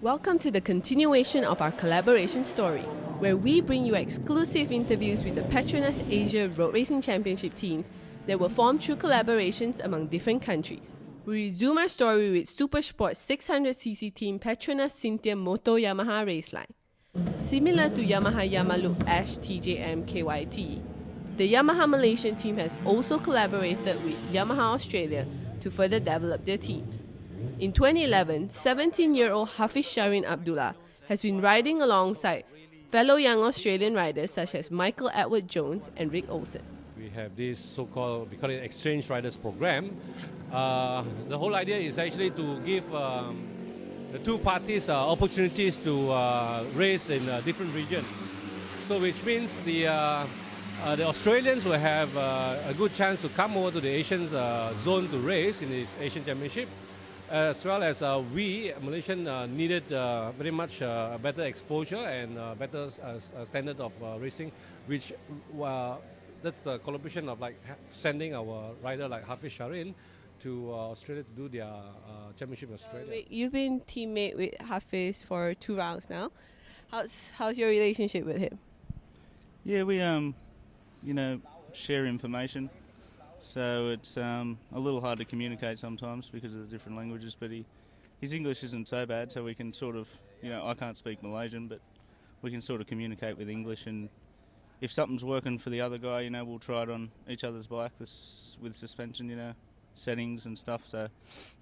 Welcome to the continuation of our collaboration story, where we bring you exclusive interviews with the PETRONAS Asia Road Racing Championship teams that were formed through collaborations among different countries. We resume our story with Supersport 600cc team PETRONAS Cynthia Moto Yamaha Raceline. Similar to Yamaha Yamalup Ash TJM KYT, the Yamaha Malaysian team has also collaborated with Yamaha Australia to further develop their teams. In 2011, 17-year-old Hafiz Sharin Abdullah has been riding alongside fellow young Australian riders such as Michael Edward Jones and Rick Olsen. We have this so-called, we call it exchange riders program. The whole idea is actually to give the two parties opportunities to race in a different region. So which means the Australians will have a good chance to come over to the Asian zone to race in this Asian Championship, as well as we, Malaysian, needed very much better exposure and better standard of racing, which that's the collaboration of like sending our rider like Hafiz Sharin to Australia to do their championship in Australia. You've been teammate with Hafiz for 2 rounds now. How's your relationship with him? Yeah, we share information. So it's a little hard to communicate sometimes because of the different languages, but his English isn't so bad, so we can sort of, I can't speak Malaysian, but we can sort of communicate with English, and if something's working for the other guy, we'll try it on each other's bike with suspension, settings and stuff. So,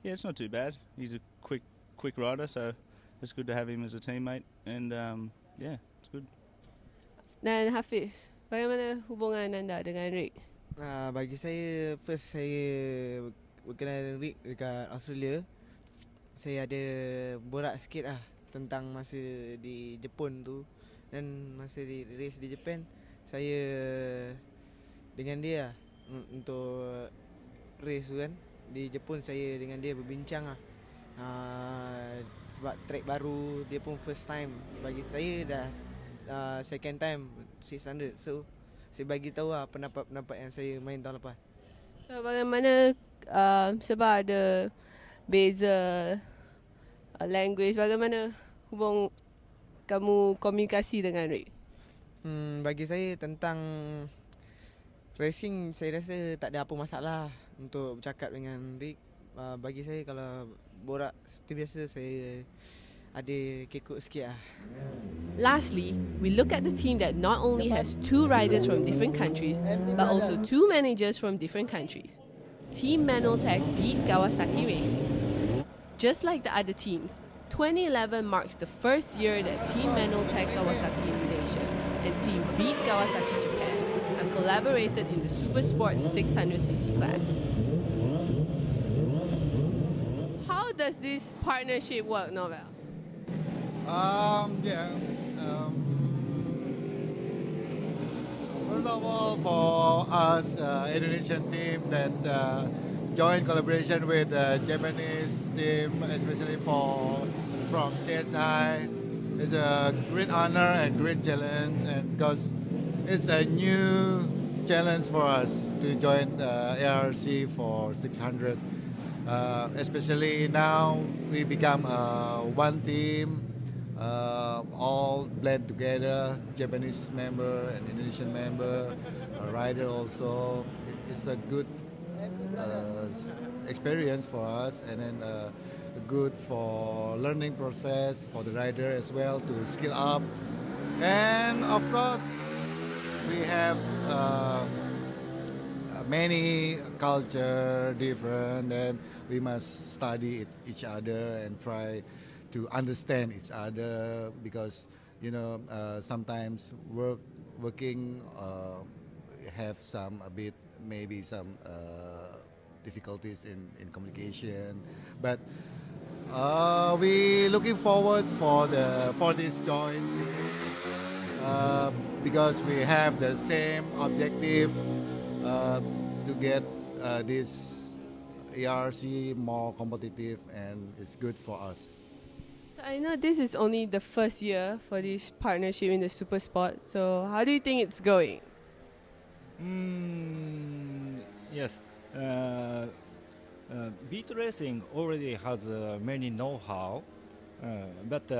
yeah, it's not too bad. He's a quick rider, so it's good to have him as a teammate, and yeah, it's good. Dan Hafiz, bagaimana hubungan anda dengan Rick? Bagi saya, first saya berkenal dengan Rick dekat Australia. Saya ada borak sikit tentang masa di Jepun tu. Dan masa di race di Japan, saya dengan dia untuk race tu kan. Di Jepun saya dengan dia berbincang sebab track baru, dia pun first time. Bagi saya dah second time 600. So saya bagi tahu pendapat yang saya main tahun lepas. So, bagaimana sebab ada beza language, bagaimana kamu komunikasi dengan Rick? Bagi saya tentang racing, saya rasa tak ada apa masalah untuk bercakap dengan Rick. Bagi saya kalau borak seperti biasa, saya ada kekok sikit Lastly, we look at the team that not only has 2 riders from different countries, but also 2 managers from different countries. Team Manoltech beat Kawasaki Racing. Just like the other teams, 2011 marks the first year that Team Manoltech Kawasaki Indonesia and Team Beat Kawasaki Japan have collaborated in the Supersport 600cc class. How does this partnership work, Novel? First of all, for us Indonesian team that joined collaboration with the Japanese team, especially from TSI, is a great honor and great challenge, and because it's a new challenge for us to join ARC for 600. Especially now we become one team. All blend together, Japanese member and Indonesian member, a rider also. It's a good experience for us, and then good for learning process for the rider as well to skill up. And of course, we have many culture different, and we must study each other and try to understand each other, because sometimes working have maybe some difficulties in communication, but we looking forward for this joint because we have the same objective to get this ARC more competitive, and it's good for us. So I know this is only the first year for this partnership in the Supersport. So how do you think it's going? Yes. Beat racing already has many know-how But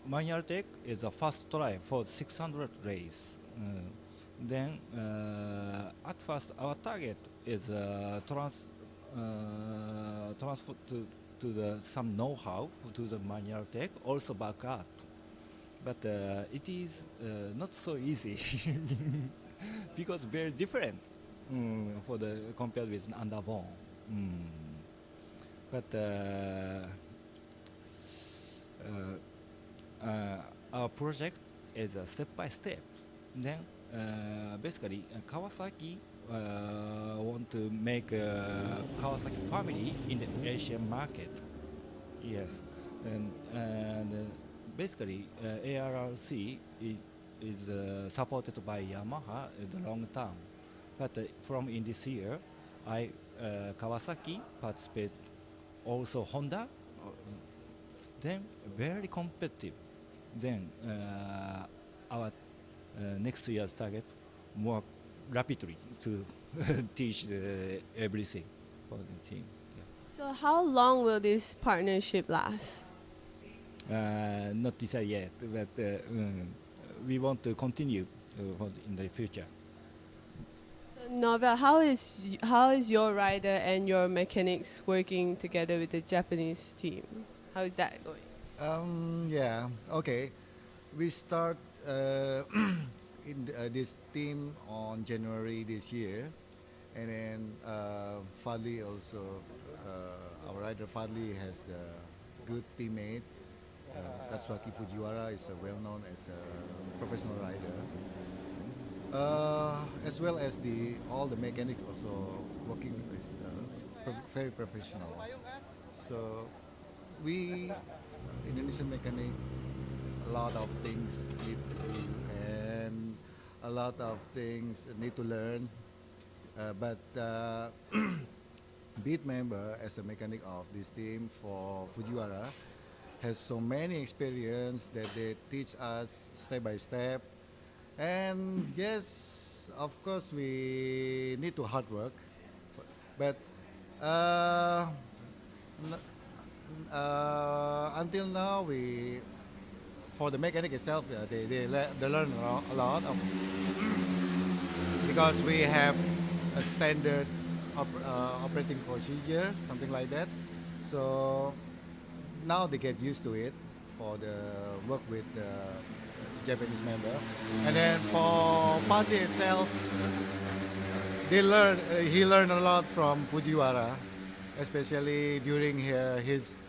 manual tech is the first try for 600 race. Then at first our target is transfer to the some know-how to the manual tech, also back up. But it is not so easy because very different for the compared with underborn. But our project is a step by step. Then basically Kawasaki want to make Kawasaki family in the Asian market. Yes, and basically ARRC is supported by Yamaha in the long term. But from in this year, Kawasaki participate, also Honda. Then very competitive. Then our next year's target more rapidly to teach everything for the team. Yeah. So how long will this partnership last? Not decided yet, but we want to continue in the future. So Novel, how is your rider and your mechanics working together with the Japanese team? How is that going? Yeah, okay. We start in this team on January this year, and then Fadli also, our rider Fadli has the good teammate. Katsuaki Fujiwara is well-known as a professional rider, as well as all the mechanic also working is very professional. So we Indonesian mechanic, a lot of things need to do and a lot of things need to learn. But Beat member as a mechanic of this team for Fujiwara has so many experience that they teach us step by step. And yes, of course we need to hard work, but until now for the mechanic itself, they learn a lot of because we have a standard operating procedure, something like that. So now they get used to it for the work with the Japanese member. And then for Pati itself, he learned a lot from Fujiwara, especially during his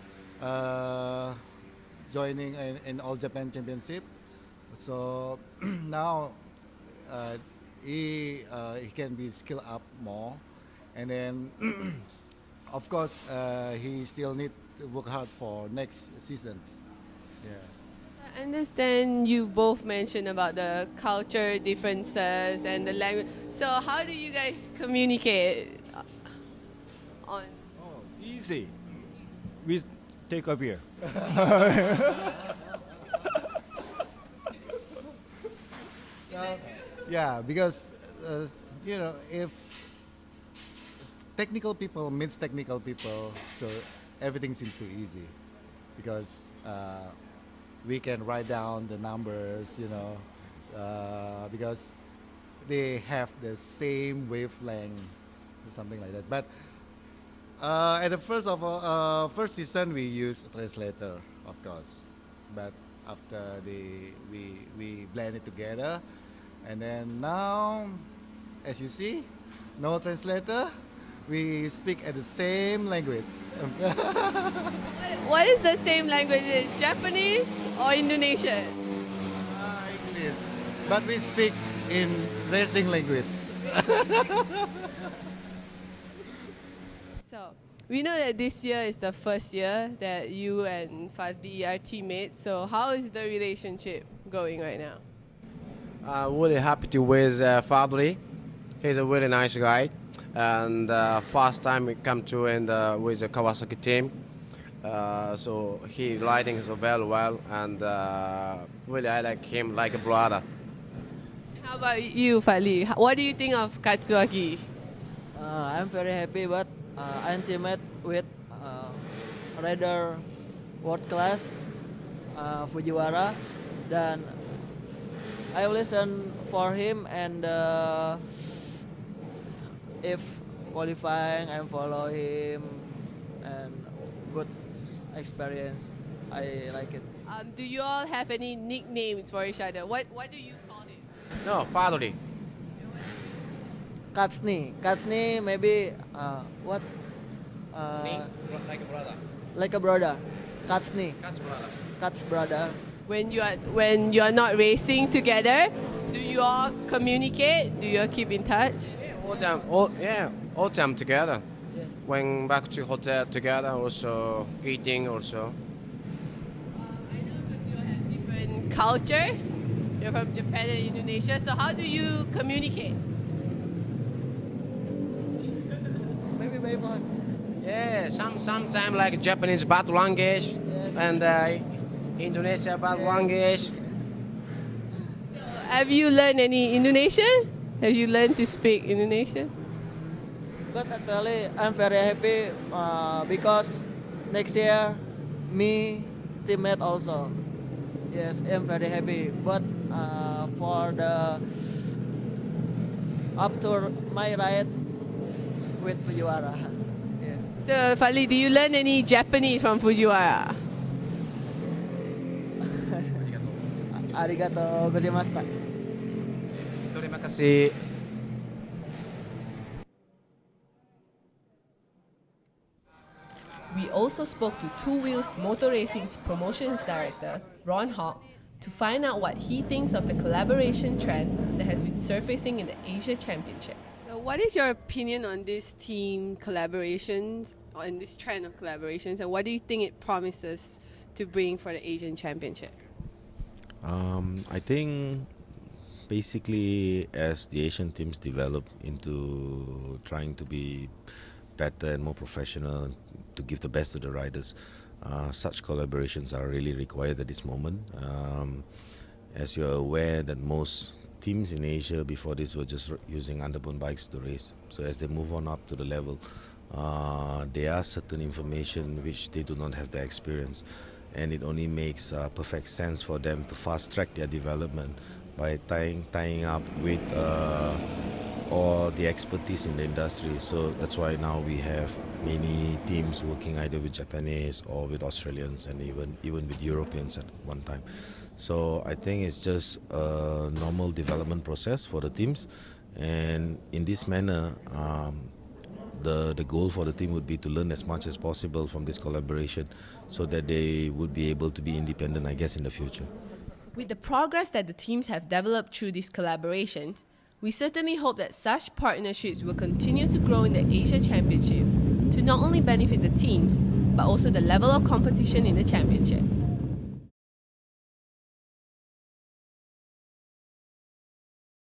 joining in All Japan Championship. So now he can be skilled up more, and then of course he still need to work hard for next season. Yeah. I understand you both mentioned about the culture differences and the language. So how do you guys communicate on? Oh, easy. We take a beer. Yeah, because if technical people meets technical people, so everything seems too easy because we can write down the numbers, because they have the same wavelength, something like that. But at the first season, we used a translator, of course. But after we blend it together, and then now, as you see, no translator. We speak at the same language. What is the same language? Is it Japanese or Indonesian? English, but we speak in racing language. So we know that this year is the first year that you and Fadli are teammates. So how is the relationship going right now? Really happy to with Fadli. He's a really nice guy, and first time we come to with the Kawasaki team. So he riding so very well, and really I like him like a brother. How about you, Fadli? What do you think of Katsuaki? I'm very happy, but I'm teammate with rider world class, Fujiwara, dan I listen for him, and if qualifying I follow him, and good experience. I like it. Do you all have any nicknames for each other? What do you call him? No, Fadli. Katsni maybe what's Like a brother. like a brother. Katsni, That's brother. Kats brother. When you are not racing together, do you all communicate? Do you all keep in touch? All time together. Yes. When back to hotel together, also eating also. I know because you all have different cultures. You're from Japan and Indonesia. So how do you communicate? Maybe by phone. Yeah, sometime like Japanese batu language and Indonesia batu language. Have you learned any Indonesian? Have you learned to speak Indonesian? But actually, I'm very happy because next year, me teammate also. Yes, I'm very happy. But for the up to my ride with Fujiwara. Yes. So Fali, do you learn any Japanese from Fujiwara? Arigato gozaimashita. Terima kasih. We also spoke to Two Wheels Motor Racing's promotions director, Ron Hawk, to find out what he thinks of the collaboration trend that has been surfacing in the Asia Championship. So what is your opinion on this team collaborations, on this trend of collaborations, and what do you think it promises to bring for the Asian Championship? I think basically as the Asian teams develop into trying to be better and more professional to give the best to the riders, such collaborations are really required at this moment. As you're aware that most teams in Asia before this were just using underbone bikes to race. So as they move on up to the level, there are certain information which they do not have the experience, and it only makes perfect sense for them to fast track their development by tying up with all the expertise in the industry. So that's why now we have many teams working either with Japanese or with Australians and even with Europeans at one time. So I think it's just a normal development process for the teams, and in this manner the goal for the team would be to learn as much as possible from this collaboration so that they would be able to be independent, I guess, in the future. With the progress that the teams have developed through these collaborations, we certainly hope that such partnerships will continue to grow in the Asia Championship to not only benefit the teams, but also the level of competition in the championship.